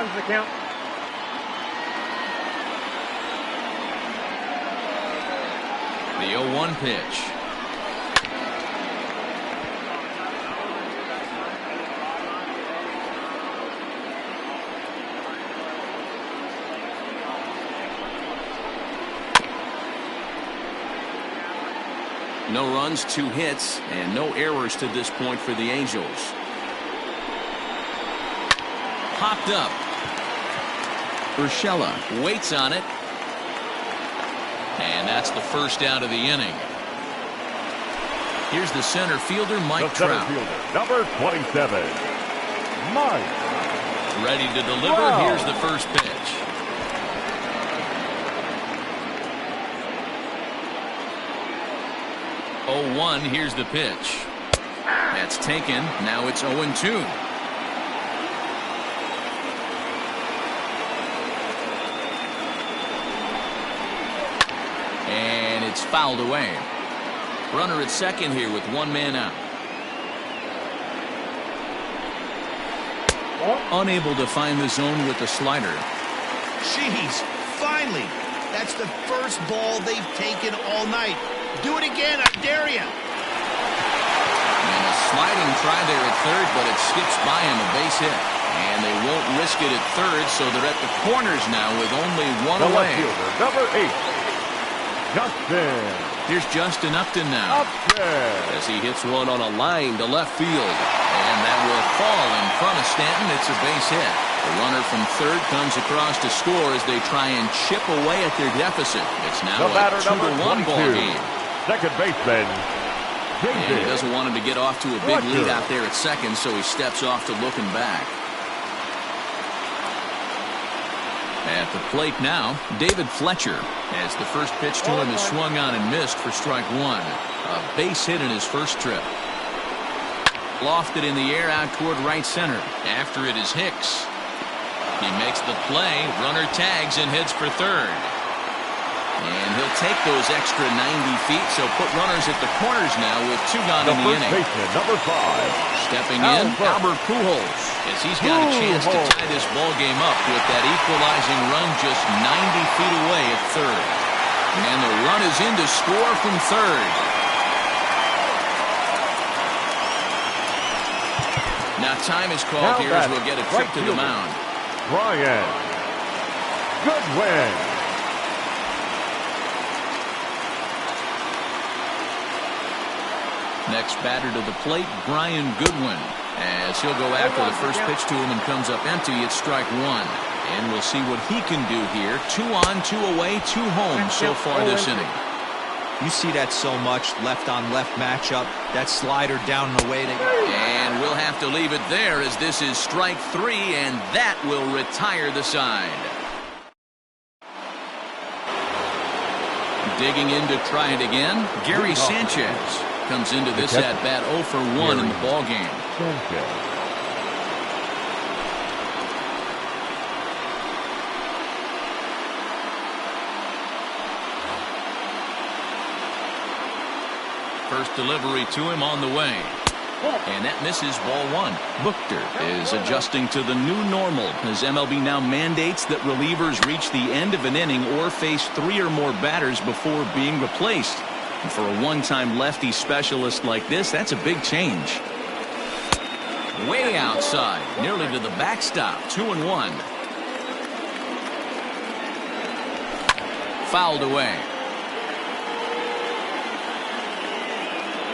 one's the count. The 0-1 pitch. No runs, 2 hits, and no errors to this point for the Angels. Popped up. Urshela waits on it. And that's the first out of the inning. Here's the center fielder, Mike Trout. Number 27, Mike. Ready to deliver. Wow. Here's the first pitch. Oh, 1. Here's the pitch. That's taken. Now it's 0-2. And it's fouled away. Runner at second here with 1 man out. Unable to find the zone with the slider. Jeez, finally. That's the first ball they've taken all night. Do it again, I dare you. And a sliding try there at third, but it skips by him, a base hit. And they won't risk it at third, so they're at the corners now with only 1 away. Left fielder, number 8, Justin. Here's Justin Upton now. As he hits one on a line to left field. And that will fall in front of Stanton. It's a base hit. The runner from third comes across to score as they try and chip away at their deficit. It's now a 2-1 ball game. Second baseman, and he doesn't want him to get off to a big lead out there at second, so he steps off to looking back. At the plate now, David Fletcher, as the first pitch to him is swung on and missed for strike 1. A base hit in his first trip. Lofted in the air out toward right center. After it is Hicks. He makes the play, runner tags and heads for third. And he'll take those extra 90 feet, so put runners at the corners now with 2 gone in the inning. Baseman, number 5. Stepping in, Albert Pujols, as he's got a chance to tie this ball game up with that equalizing run just 90 feet away at third. And the run is in to score from third. Now time is called here as we'll get a trip to the mound. Brian Goodwin. Next batter to the plate, Brian Goodwin, as he'll go after the first pitch to him and comes up empty. It's strike 1. And we'll see what he can do here. 2 on, 2 away, 2 home so far this inning. You see that so much, left-on-left matchup, that slider down and away. And we'll have to leave it there as this is strike 3, and that will retire the side. Digging in to try it again, Gary Sanchez comes into this at-bat 0 for 1 in the ballgame. First delivery to him on the way. And that misses ball 1. Buchter is adjusting to the new normal as MLB now mandates that relievers reach the end of an inning or face 3 or more batters before being replaced. And for a one-time lefty specialist like this, that's a big change. Way outside, nearly to the backstop. 2-1. Fouled away.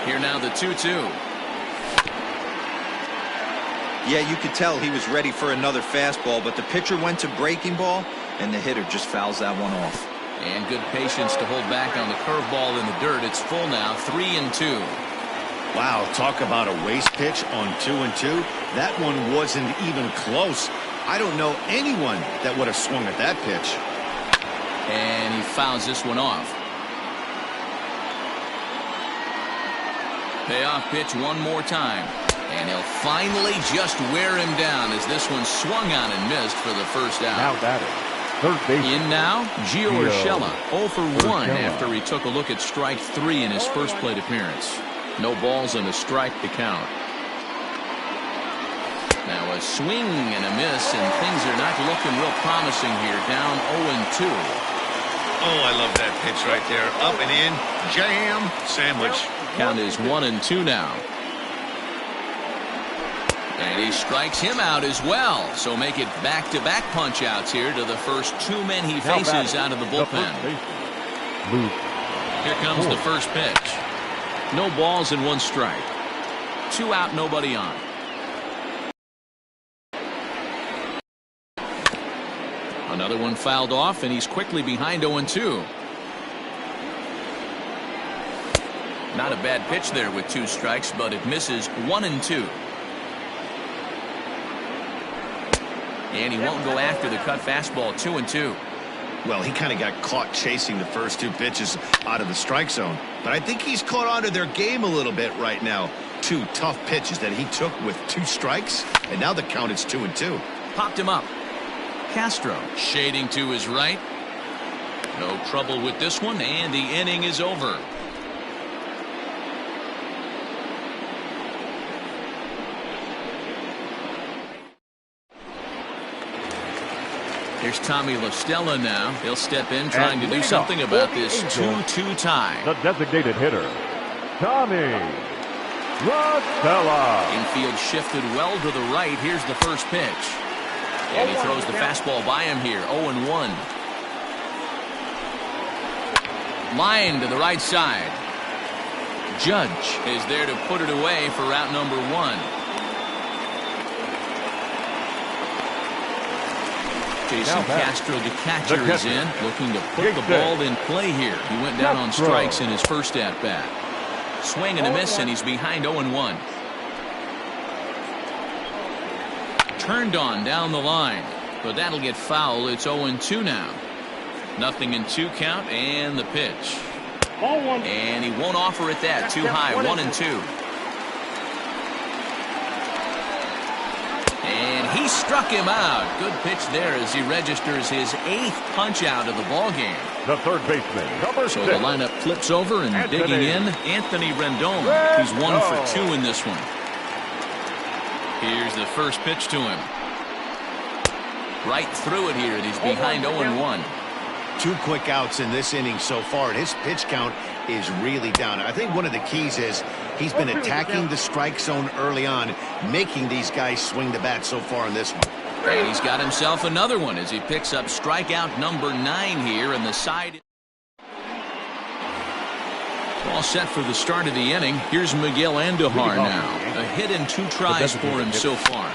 Here now the 2-2. Yeah, you could tell he was ready for another fastball, but the pitcher went to breaking ball, and the hitter just fouls that one off. And good patience to hold back on the curveball in the dirt. It's full now, 3-2. Wow, talk about a waste pitch on 2-2. That one wasn't even close. I don't know anyone that would have swung at that pitch. And he fouls this one off. Payoff pitch one more time. And he'll finally just wear him down as this one swung on and missed for the first out. Now batting, third base. In now, Gio Urshela, 0 for 1 after he took a look at strike 3 in his first plate appearance. No balls and a strike to count. Now a swing and a miss, and things are not looking real promising here. Down 0-2. Oh, I love that pitch right there. Up and in, jam, sandwich. Count is 1-2 now. And he strikes him out as well. So make it back-to-back punch-outs here to the first two men he faces out of the bullpen. Here comes the first pitch. No balls and one strike. 2 out, nobody on. Another one fouled off, and he's quickly behind 0-2. Not a bad pitch there with 2 strikes, but it misses 1-2. And he won't go after the cut fastball. 2-2. Well, he kind of got caught chasing the first 2 pitches out of the strike zone. But I think he's caught on to their game a little bit right now. 2 tough pitches that he took with 2 strikes, and now the count is 2-2. Popped him up. Castro shading to his right. No trouble with this one, and the inning is over. Here's Tommy La Stella now. He'll step in trying to do something about this 2-2 tie. The designated hitter, Tommy La Stella. Infield shifted well to the right. Here's the first pitch. And he throws the fastball by him here. 0-1. Line to the right side. Judge is there to put it away for route number 1. Jason Castro, the catcher, is in, looking to put the ball in play here. He went down on strikes in his first at-bat. Swing and a miss, and he's behind 0-1. Turned on down the line, but that'll get foul. It's 0-2 now. Nothing in 2 count, and the pitch. And he won't offer it that. Too high. 1-2. And he struck him out. Good pitch there as he registers his 8th punch out of the ball game. The third baseman, number 6. So the lineup flips over, and digging in, Anthony Rendon. He's 1 for 2 in this one. Here's the first pitch to him. Right through it here, and he's behind 0-1. 2 quick outs in this inning so far, and his pitch count is really down. I think one of the keys is he's been attacking the strike zone early on, making these guys swing the bat so far in this one. And he's got himself another one as he picks up strikeout number 9 here, and the side. All set for the start of the inning. Here's Miguel Andujar now. A hit in 2 tries for him so far.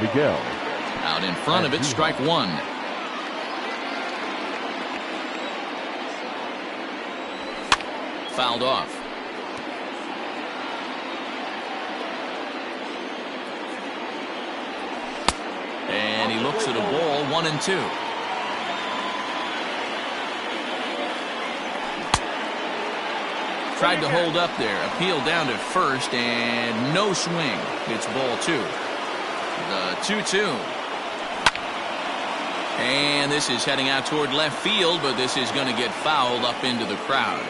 Miguel. Out in front of it, strike 1. Fouled off. And he looks at a ball. 1-2. Tried to hold up there. Appeal down to first, and no swing. It's ball 2. The 2-2. And this is heading out toward left field, but this is going to get fouled up into the crowd.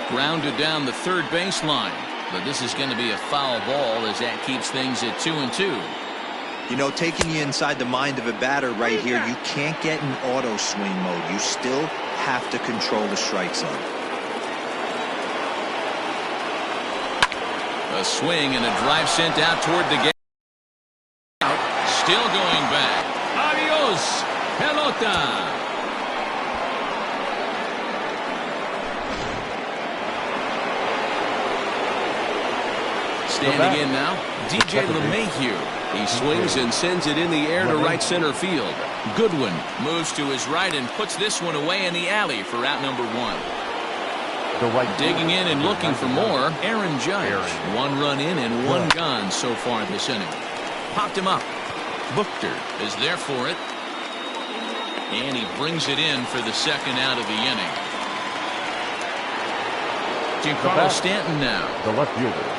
Grounded down the third baseline, but this is going to be a foul ball as that keeps things at 2-2. You know, taking you inside the mind of a batter right here, you can't get in auto swing mode. You still have to control the strike zone. A swing and a drive sent out toward the gate. Still going back. Adios, pelota. Standing in now, DJ LeMahieu. He swings and sends it in the air to right center field. Goodwin moves to his right and puts this one away in the alley for out number 1. Digging in and looking for more, Aaron Judge. 1 run in and 1 gone so far this inning. Popped him up. Buchter is there for it. And he brings it in for the second out of the inning. Giancarlo Stanton now. The left fielder.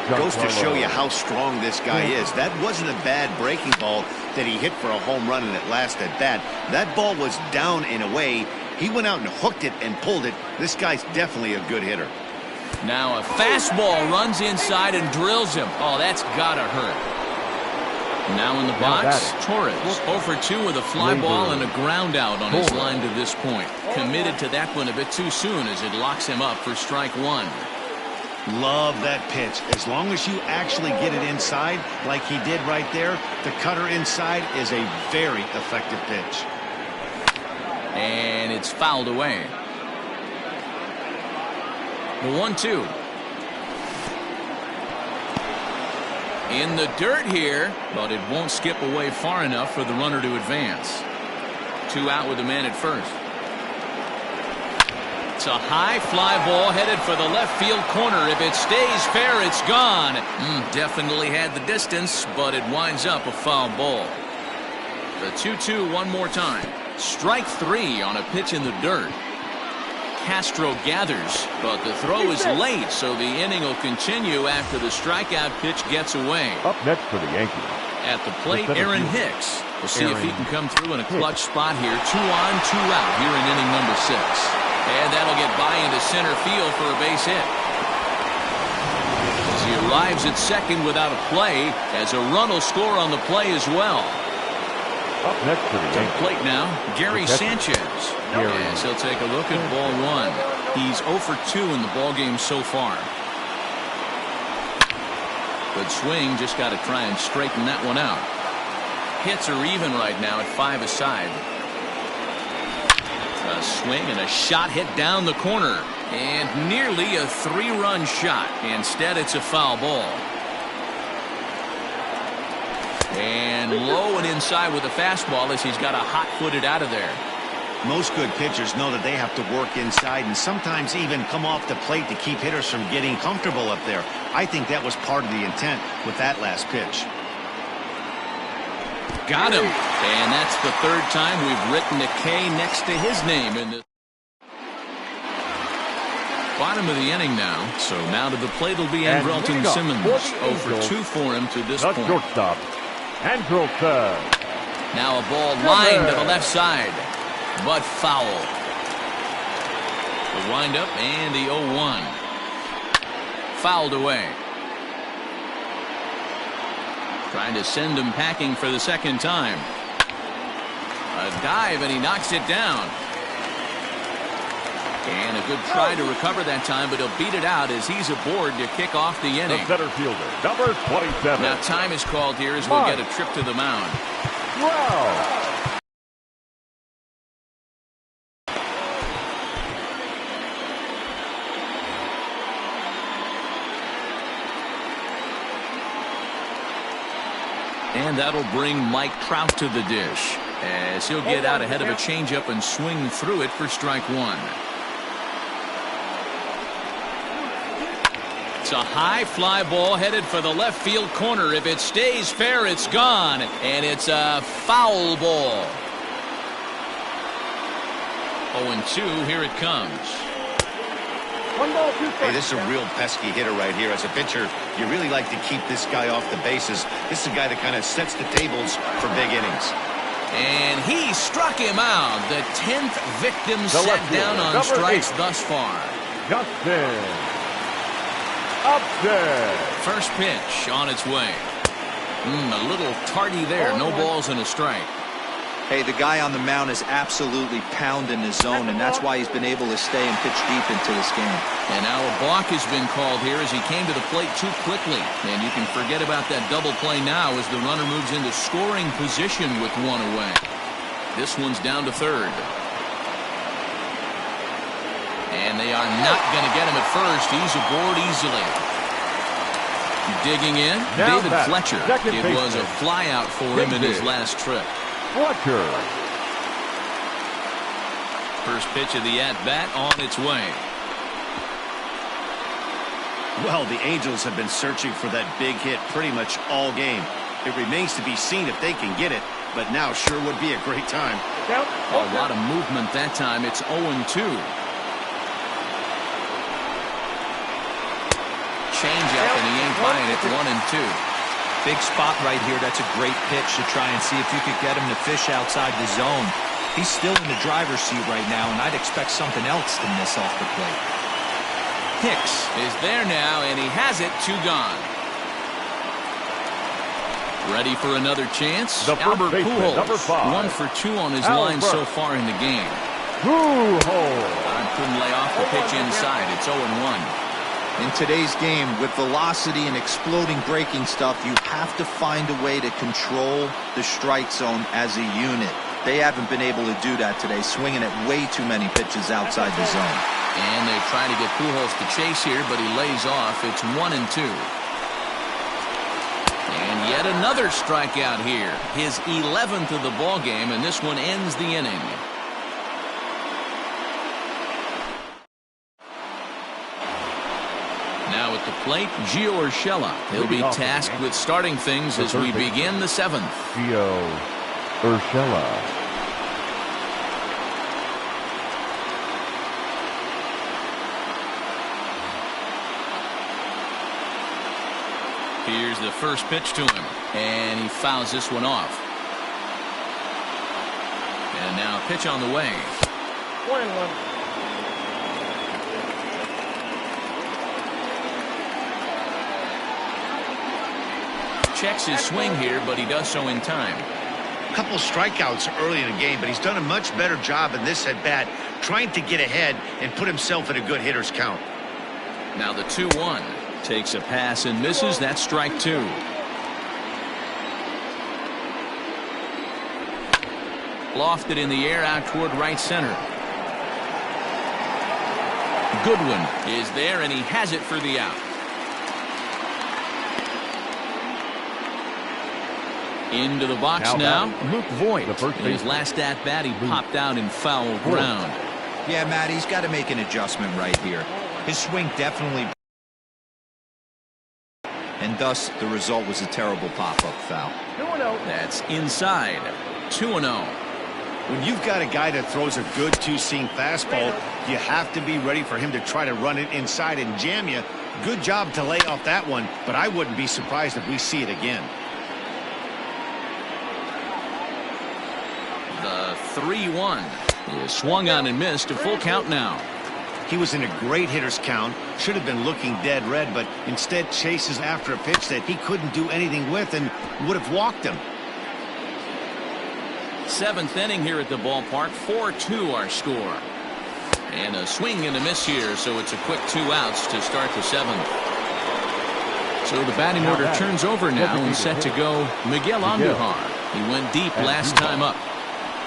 Goes to show you how strong this guy is. That wasn't a bad breaking ball that he hit for a home run in that last at bat. That ball was down and away. He went out and hooked it and pulled it. This guy's definitely a good hitter. Now a fastball runs inside and drills him. Oh, that's gotta hurt. Now in the box, Torres, 0 for 2 with a fly ball and a ground out on his line to this point. Committed to that one a bit too soon as it locks him up for strike one. Love that pitch. As long as you actually get it inside like he did right there, the cutter inside is a very effective pitch. And it's fouled away. The 1-2. In the dirt here, but it won't skip away far enough for the runner to advance. 2 out with the man at first. It's a high fly ball headed for the left field corner. If it stays fair, it's gone. Definitely had the distance, but it winds up a foul ball. The 2-2 one more time. Strike 3 on a pitch in the dirt. Castro gathers, but the throw is late, so the inning will continue after the strikeout pitch gets away. Up next for the Yankees. At the plate, Aaron Hicks. We'll see if he can come through in a clutch spot here. 2 on, 2 out here in inning number 6. And that'll get by into center field for a base hit. As he arrives at second without a play, as a run will score on the play as well. Up next for the Yankees. Plate now, Gary Sanchez. Yes, he'll take a look at ball 1. He's 0 for 2 in the ball game so far. Good swing, just got to try and straighten that one out. Hits are even right now at 5 aside. A swing and a shot hit down the corner, and nearly a 3-run shot. Instead, it's a foul ball. And low and inside with a fastball as he's got a hot-footed out of there. Most good pitchers know that they have to work inside and sometimes even come off the plate to keep hitters from getting comfortable up there. I think that was part of the intent with that last pitch. Got him. And that's the 3rd time we've written a K next to his name in the bottom of the inning now. So now to the plate will be Andrelton Simmons. 0 for 2 for him to this point. Shortstop, Andrelton. Now a ball lined to the left side, but foul. The windup and the 0-1. Fouled away. Trying to send him packing for the 2nd time. A dive, and he knocks it down. And a good try to recover that time, but he'll beat it out as he's aboard to kick off the inning. The center fielder, number 27. Now time is called here as we'll get a trip to the mound. Wow. And that'll bring Mike Trout to the dish as he'll get out ahead of a changeup and swing through it for strike 1. It's a high fly ball headed for the left field corner. If it stays fair, it's gone, and it's a foul ball. 0-2, here it comes. Hey, this is a real pesky hitter right here. As a pitcher, you really like to keep this guy off the bases. This is a guy that kind of sets the tables for big innings. And he struck him out. The 10th victim set down on strikes thus far. Justin Upton. First pitch on its way. A little tardy there. No balls and a strike. Hey, the guy on the mound is absolutely pounding his zone, and that's why he's been able to stay and pitch deep into this game. And now a balk has been called here as he came to the plate too quickly. And you can forget about that double play now as the runner moves into scoring position with 1 away. This one's down to 3rd. And they are not going to get him at first. He's aboard easily. Digging in, Now David Fletcher. It was a flyout for him in his last trip. Fletcher. First pitch of the at-bat on its way. Well, the Angels have been searching for that big hit pretty much all game. It remains to be seen if they can get it, but now sure would be a great time. A lot of movement that time. It's 0-2. Changeup, and he ain't buying it. 1-2. Big spot right here. That's a great pitch to try and see if you could get him to fish outside the zone. He's still in the driver's seat right now, and I'd expect something else to miss off the plate. Hicks is there now, and he has it. 2 gone. Ready for another chance. Albert Pujols, number 5. 1 for 2 on his line so far in the game. Couldn't lay off the pitch inside. It's 0-1. In today's game, with velocity and exploding breaking stuff, you have to find a way to control the strike zone as a unit. They haven't been able to do that today, swinging at way too many pitches outside the zone. And they try to get Pujols to chase here, but he lays off. It's 1-2. And yet another strikeout here. His 11th of the ball game, and this one ends the inning. Now at the plate, Gio Urshela. He'll be tasked with starting things as we begin the 7th. Gio Urshela. Here's the first pitch to him, and he fouls this one off. And now a pitch on the way. 1-1. Checks his swing here, but he does so in time. A couple strikeouts early in the game, but he's done a much better job in this at-bat, trying to get ahead and put himself in a good hitter's count. Now the 2-1. Takes a pass and misses. That's strike 2. Lofted in the air out toward right center. Goodwin is there, and he has it for the out. Into the box now. Luke Voigt. His last at-bat, he popped out in foul ground. Yeah, Matt, he's got to make an adjustment right here. His swing definitely... and thus the result was a terrible pop-up foul. 2-0. That's inside. 2-0. When you've got a guy that throws a good two-seam fastball, you have to be ready for him to try to run it inside and jam you. Good job to lay off that one, but I wouldn't be surprised if we see it again. The 3-1 is swung on and missed. A full count now. He was in a great hitter's count, should have been looking dead red, but instead chases after a pitch that he couldn't do anything with and would have walked him. 7th inning here at the ballpark. 4-2 our score. And a swing and a miss here, so it's a quick 2 outs to start the 7th. So the batting order turns over now and set to go Miguel Andujar. He went deep last time up.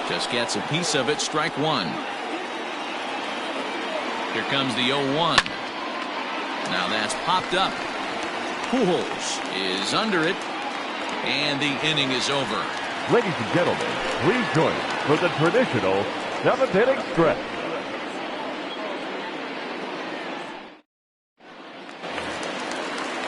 Just gets a piece of it. Strike 1. Here comes the 0-1. Now that's popped up. Pujols is under it, and the inning is over. Ladies and gentlemen, please join us for the traditional 7th inning stretch.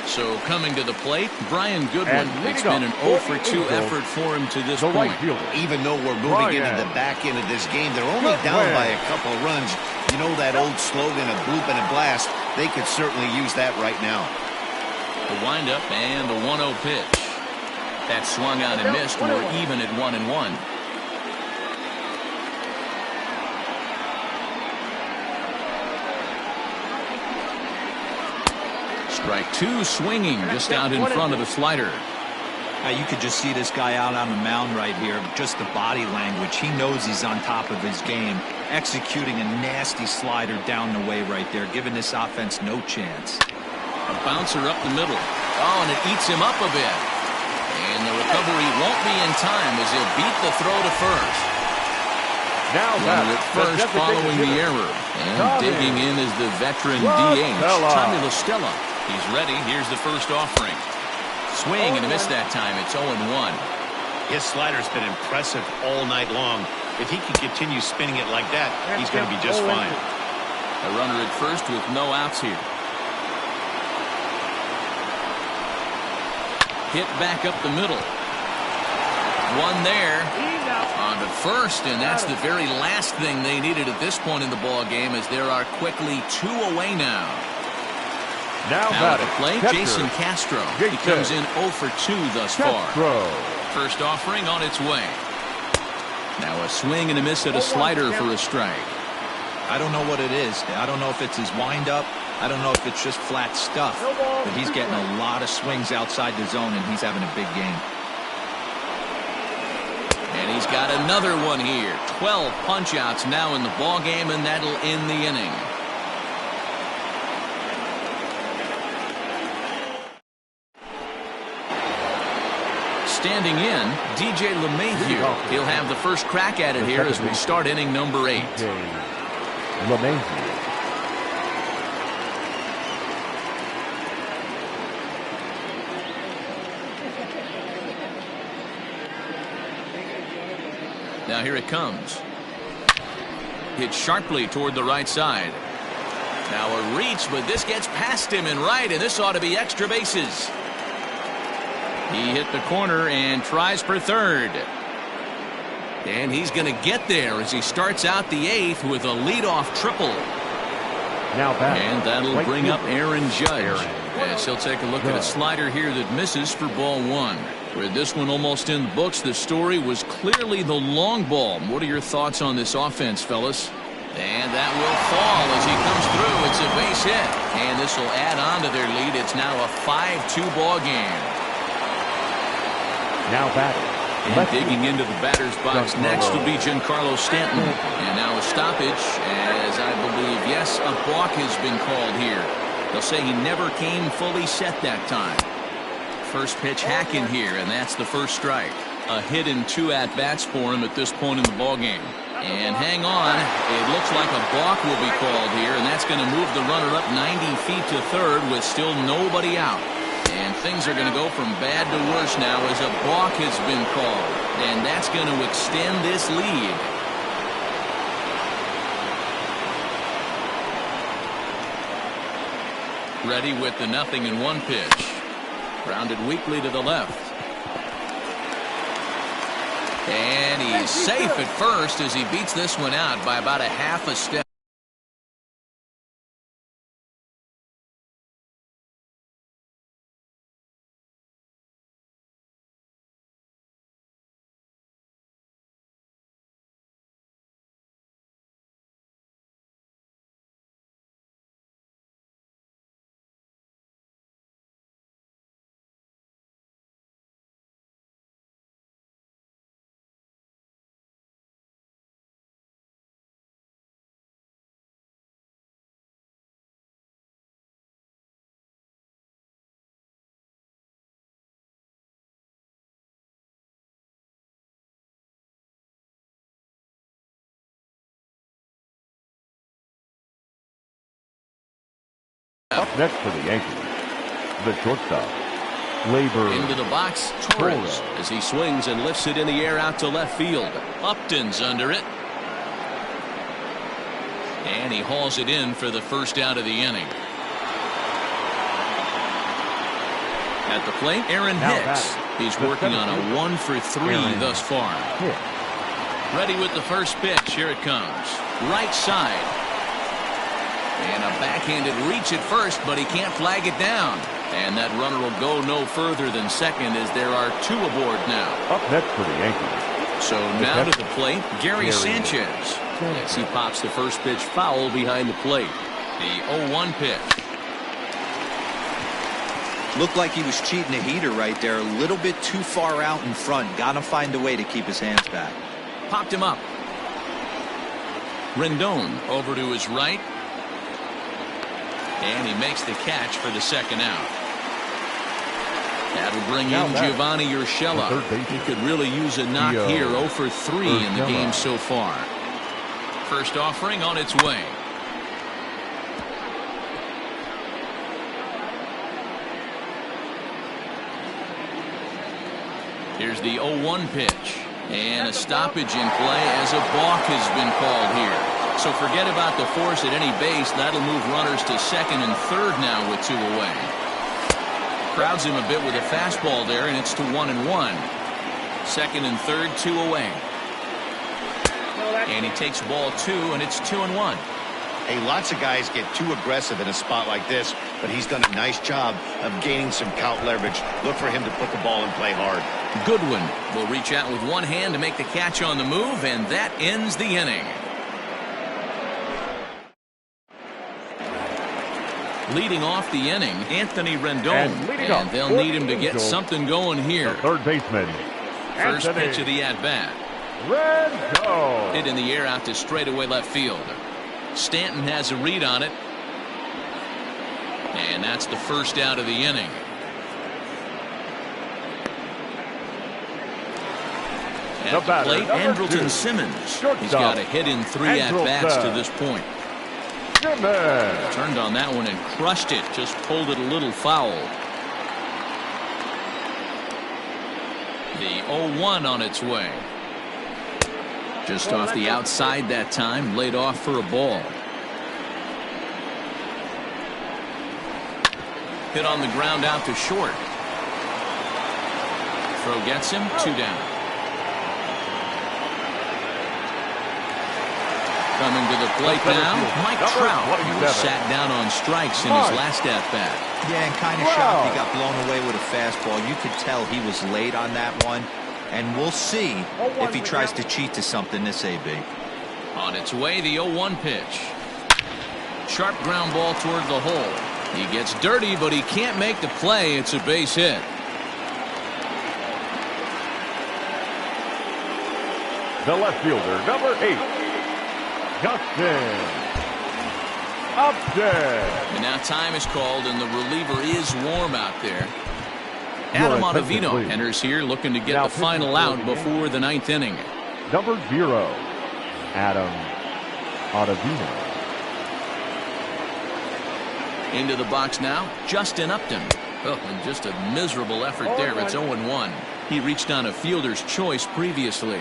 So coming to the plate, Brian Goodwin. It's been an 0 for 2 effort for him to this point. Even though we're moving into the back end of this game, they're only down by a couple of runs. You know that old slogan, a bloop and a blast. They could certainly use that right now. The windup and the 1-0 pitch. That swung on and missed. We're even at 1-1. Strike 2 swinging just out in front of the slider. You could just see this guy out on the mound right here. Just the body language. He knows he's on top of his game. Executing a nasty slider down the way right there, giving this offense no chance. A bouncer up the middle. Oh, and it eats him up a bit. And the recovery won't be in time as he'll beat the throw to first. Now runner at first following the error. And digging in is the veteran DH, Tommy La Stella. He's ready. Here's the first offering. Swing and a miss that time. It's 0-1. His slider's been impressive all night long. If he can continue spinning it like that, he's going to be just fine. A runner at first with no outs here. Hit back up the middle. One there on to first, and that's the very last thing they needed at this point in the ball game, as there are quickly 2 away now. Now at the plate, Jason Castro. He comes in 0 for 2 thus far. First offering on its way. Now a swing and a miss at a slider for a strike. I don't know what it is. I don't know if it's his windup, I don't know if it's just flat stuff, but he's getting a lot of swings outside the zone, and he's having a big game. And he's got another one here. 12 punch-outs now in the ball game, and that'll end the inning. Standing in, DJ LeMahieu. He'll have the first crack at it here as we start inning number 8. LeMahieu. Now here it comes. Hit sharply toward the right side. Now a reach, but this gets past him and right, and this ought to be extra bases. He hit the corner and tries for third. And he's going to get there as he starts out the 8th with a leadoff triple. Now back. And that'll bring up Aaron Judge. Yes, he'll take a look at a slider here that misses for ball 1. With this one almost in the books, the story was clearly the long ball. What are your thoughts on this offense, fellas? And that will fall as he comes through. It's a base hit. And this will add on to their lead. It's now a 5-2 ball game. Now batting. And digging into the batter's box next will be Giancarlo Stanton. And now a stoppage as I believe, yes, a balk has been called here. They'll say he never came fully set that time. First pitch hacking here, and that's the first strike. A hit and 2 at-bats for him at this point in the ballgame. And hang on, it looks like a balk will be called here, and that's going to move the runner up 90 feet to third with still nobody out. And things are going to go from bad to worse now as a balk has been called. And that's going to extend this lead. Ready with the 0-1 pitch. Grounded weakly to the left. And he's safe at first as he beats this one out by about a half a step. Up next for the Yankees, the shortstop, Labor. Into the box, Torres, as he swings and lifts it in the air out to left field. Upton's under it. And he hauls it in for the first out of the inning. At the plate, Aaron Hicks. He's working on a 1-for-3 thus far. Ready with the first pitch. Here it comes. Right side. And a backhanded reach at first, but he can't flag it down. And that runner will go no further than second as there are 2 aboard now. Up next for the Yankees. So now to the plate, Gary Sanchez. As he pops the first pitch foul behind the plate. The 0-1 pitch. Looked like he was cheating a heater right there. A little bit too far out in front. Got to find a way to keep his hands back. Popped him up. Rendon over to his right. And he makes the catch for the second out. That'll bring in Giovanni Urshela. He could really use a knock here. 0-for-3 in the game so far. First offering on its way. Here's the 0-1 pitch. And a stoppage in play as a balk has been called here. So forget about the force at any base. That'll move runners to second and third now with 2 away. Crowds him a bit with a fastball there, and it's to 1-1. Second and third, 2 away. And he takes ball 2, and it's 2-1. Hey, lots of guys get too aggressive in a spot like this, but he's done a nice job of gaining some count leverage. Look for him to put the ball and play hard. Goodwin will reach out with one hand to make the catch on the move, and that ends the inning. Leading off the inning, Anthony Rendon. And they'll need him to get something going here. The third baseman, First Anthony pitch of the at-bat. Rendon. Hit in the air out to straightaway left field. Stanton has a read on it. And that's the first out of the inning. At the batter, plate, number Andrelton 2. Simmons. Shortstop, He's got a hit in 3 at-bats to this point. Simmons. Turned on that one and crushed it. Just pulled it a little foul. The 0-1 on its way. Just off the outside that time. Laid off for a ball. Hit on the ground out to short. Throw gets him. 2 down. Coming to the plate now, Mike Trout, who sat down on strikes in his last at-bat. Yeah, and kind of shocked he got blown away with a fastball. You could tell he was late on that one. And we'll see if he tries to cheat to something this AB. On its way, the 0-1 pitch. Sharp ground ball toward the hole. He gets dirty, but he can't make the play. It's a base hit. The left fielder, number 8. Justin Upton. And now time is called, and the reliever is warm out there. Adam Ottavino enters here looking to get the final out before the 9th inning. Number 0, Adam Ottavino. Into the box now, Justin Upton. Oh, and just a miserable effort there. It's 0-1. He reached on a fielder's choice previously.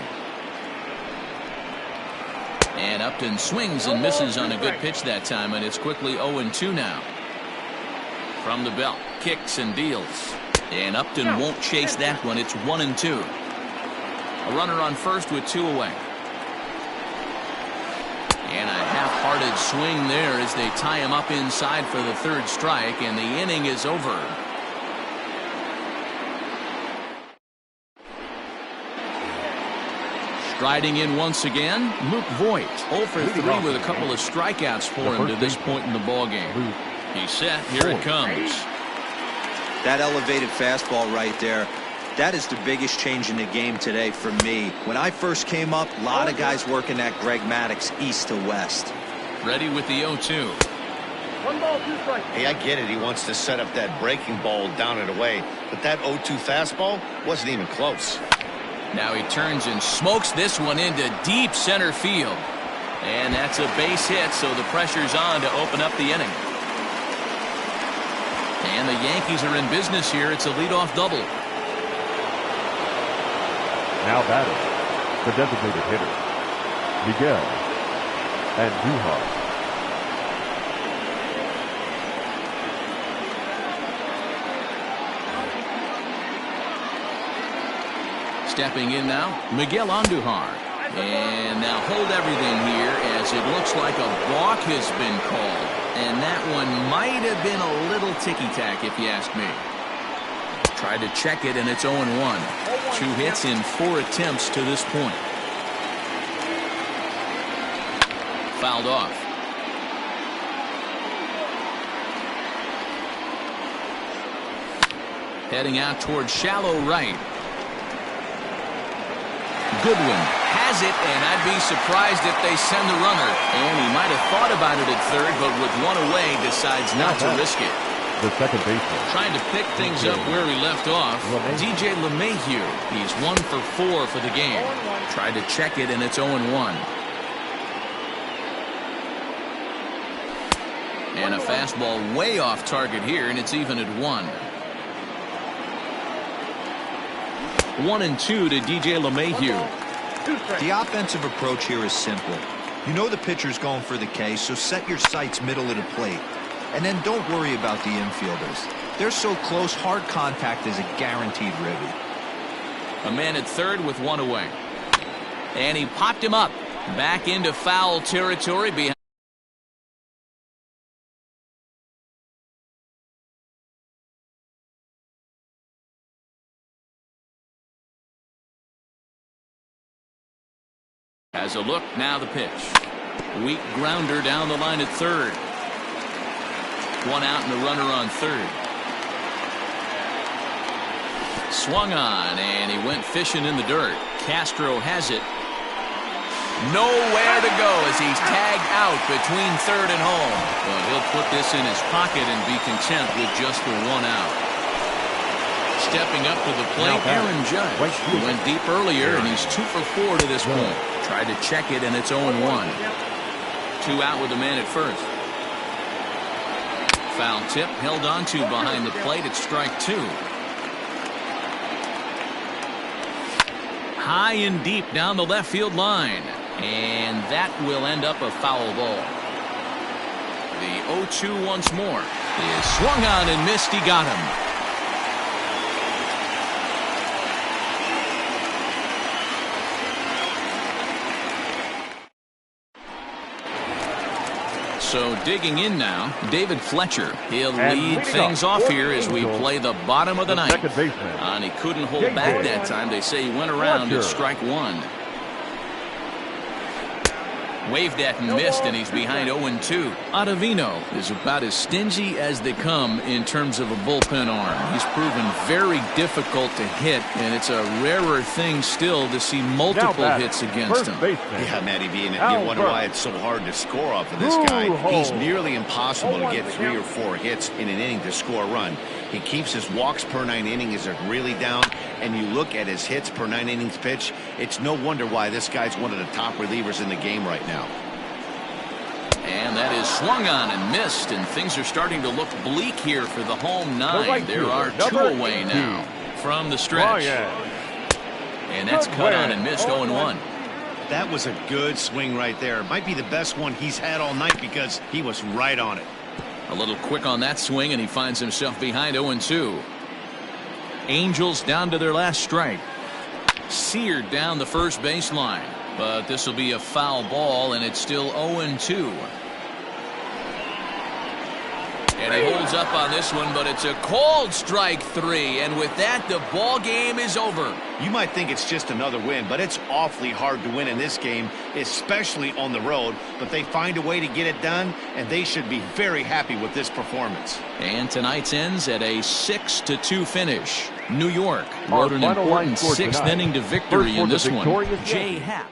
And Upton swings and misses on a good pitch that time, and it's quickly 0-2 now. From the belt, kicks and deals. And Upton won't chase that one. It's 1-2. A runner on first with 2 away. And a half-hearted swing there as they tie him up inside for the 3rd strike, and the inning is over. Striding in once again, Luke Voigt. 0 for 3 with a couple of strikeouts for him to this point in the ballgame. He's set. Here it comes. That elevated fastball right there, that is the biggest change in the game today for me. When I first came up, a lot of guys working that Greg Maddux east to west. Ready with the 0-2. 1 ball, 2 strikes. Hey, I get it. He wants to set up that breaking ball down and away. But that 0-2 fastball wasn't even close. Now he turns and smokes this one into deep center field. And that's a base hit, so the pressure's on to open up the inning. And the Yankees are in business here. It's a leadoff double. Now batting, the designated hitter, Miguel Andujar. Stepping in now, Miguel Andujar. And now hold everything here as it looks like a balk has been called. And that one might have been a little ticky-tack if you ask me. Tried to check it, and it's 0-1. 2 hits in 4 attempts to this point. Fouled off. Heading out towards shallow right. Goodwin has it, and I'd be surprised if they send the runner. And he might have thought about it at third, but with 1 away, decides not to risk it. The second baseman. Trying to pick things up where he left off. DJ LeMahieu. He's 1 for 4 for the game. Tried to check it, and it's 0-1. And a fastball way off target here, and it's even at 1. 1-2 to DJ LeMahieu. The offensive approach here is simple. You know the pitcher's going for the K, so set your sights middle of the plate. And then don't worry about the infielders. They're so close, hard contact is a guaranteed ribby. A man at third with 1 away. And he popped him up. Back into foul territory behind. As a look, now the pitch. Weak grounder down the line at third. One out and a runner on third. Swung on, and he went fishing in the dirt. Castro has it. Nowhere to go as he's tagged out between third and home. But he'll put this in his pocket and be content with just the one out. Stepping up to the plate, Aaron Judge. He went deep earlier, and he's 2 for 4 to this point. Tried to check it, and it's 0-1. 2 out with the man at first. Foul tip held on to behind the plate at strike 2. High and deep down the left field line. And that will end up a foul ball. The 0-2 once more. Is swung on and missed. He got him. So digging in now, David Fletcher. He'll lead things off here as we play the bottom of the ninth. And he couldn't hold back that time. They say he went around at strike 1. Waved at and missed, and he's behind 0-2. Ottavino is about as stingy as they come in terms of a bullpen arm. He's proven very difficult to hit, and it's a rarer thing still to see multiple hits against him. Yeah, Matty B, and you wonder why it's so hard to score off of this guy. He's nearly impossible to get 3 or 4 hits in an inning to score a run. He keeps his walks per 9 innings is really down, and you look at his hits per 9 innings pitch, it's no wonder why this guy's one of the top relievers in the game right now. And that is swung on and missed, and things are starting to look bleak here for the home 9. There are 2 away now from the stretch. And that's cut on and missed. 0-1. That was a good swing right there. Might be the best one he's had all night because he was right on it. A little quick on that swing, and he finds himself behind 0-2. Angels down to their last strike. Seared down the first baseline. But this will be a foul ball, and it's still 0-2. And he holds up on this one, but it's a cold strike 3. And with that, the ball game is over. You might think it's just another win, but it's awfully hard to win in this game, especially on the road. But they find a way to get it done, and they should be very happy with this performance. And tonight's ends at a 6-2 finish. New York rode an important 6th inning to victory in this one. Jay Happ.